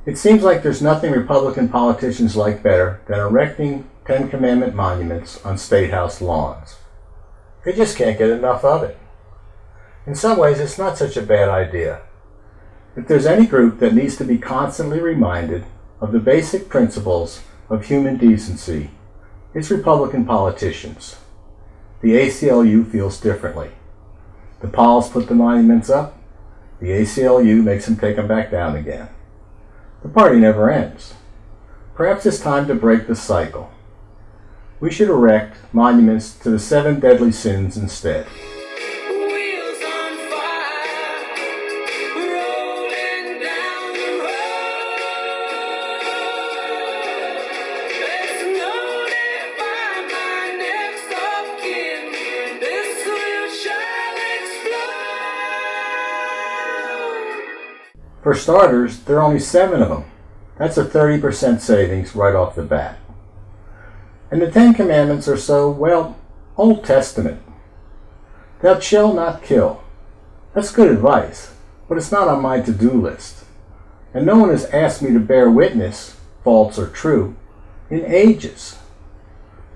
It seems like there's nothing Republican politicians like better than erecting Ten Commandment monuments on State House lawns. They just can't get enough of it. In some ways, it's not such a bad idea. If there's any group that needs to be constantly reminded of the basic principles of human decency, it's Republican politicians. The ACLU feels differently. The Pauls put the monuments up, the ACLU makes them take them back down again. The party never ends. Perhaps it's time to break the cycle. We should erect monuments to the 7 deadly sins instead. Wheels on fire, rolling down the road. Let's notify my next of kin. This will shall explode. For starters, there are only 7 of them. That's a 30% savings right off the bat. And the 10 Commandments are so, well, Old Testament. Thou shalt not kill. That's good advice, but it's not on my to-do list. And no one has asked me to bear witness, false or true, in ages.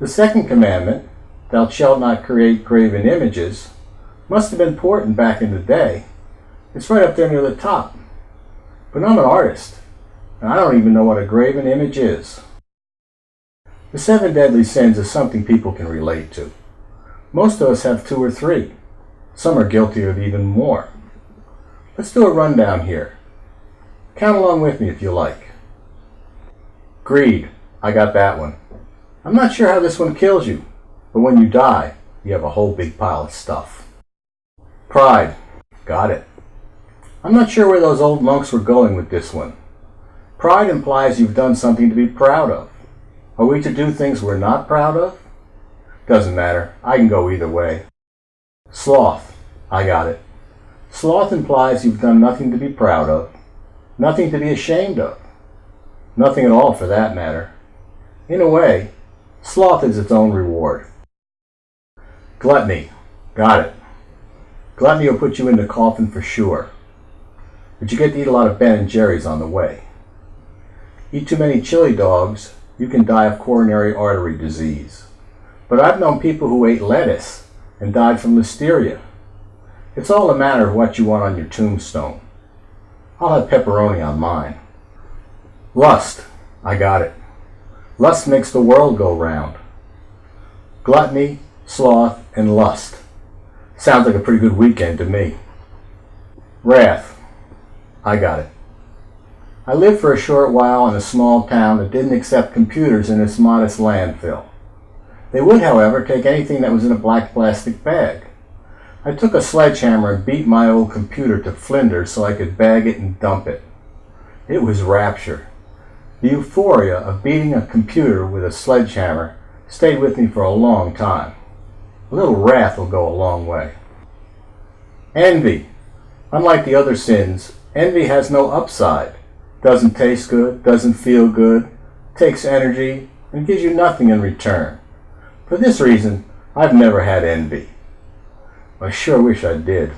The 2nd commandment, thou shalt not create graven images, must have been important back in the day. It's right up there near the top. But I'm an artist, and I don't even know what a graven image is. The 7 deadly sins is something people can relate to. Most of us have 2 or 3. Some are guilty of even more. Let's do a rundown here. Count along with me if you like. Greed. I got that one. I'm not sure how this one kills you, but when you die, you have a whole big pile of stuff. Pride. Got it. I'm not sure where those old monks were going with this one. Pride implies you've done something to be proud of. Are we to do things we're not proud of? Doesn't matter. I can go either way. Sloth. I got it. Sloth implies you've done nothing to be proud of, nothing to be ashamed of, nothing at all for that matter. In a way, sloth is its own reward. Gluttony. Got it. Gluttony will put you in the coffin for sure. But you get to eat a lot of Ben and Jerry's on the way. Eat too many chili dogs, you can die of coronary artery disease. But I've known people who ate lettuce and died from listeria. It's all a matter of what you want on your tombstone. I'll have pepperoni on mine. Lust. I got it. Lust makes the world go round. Gluttony, sloth, and lust. Sounds like a pretty good weekend to me. Wrath. I got it. I lived for a short while in a small town that didn't accept computers in its modest landfill. They would, however, take anything that was in a black plastic bag. I took a sledgehammer and beat my old computer to flinders so I could bag it and dump it. It was rapture. The euphoria of beating a computer with a sledgehammer stayed with me for a long time. A little wrath will go a long way. Envy. Unlike the other sins, envy has no upside. Doesn't taste good, doesn't feel good, takes energy, and gives you nothing in return. For this reason, I've never had envy. I sure wish I did.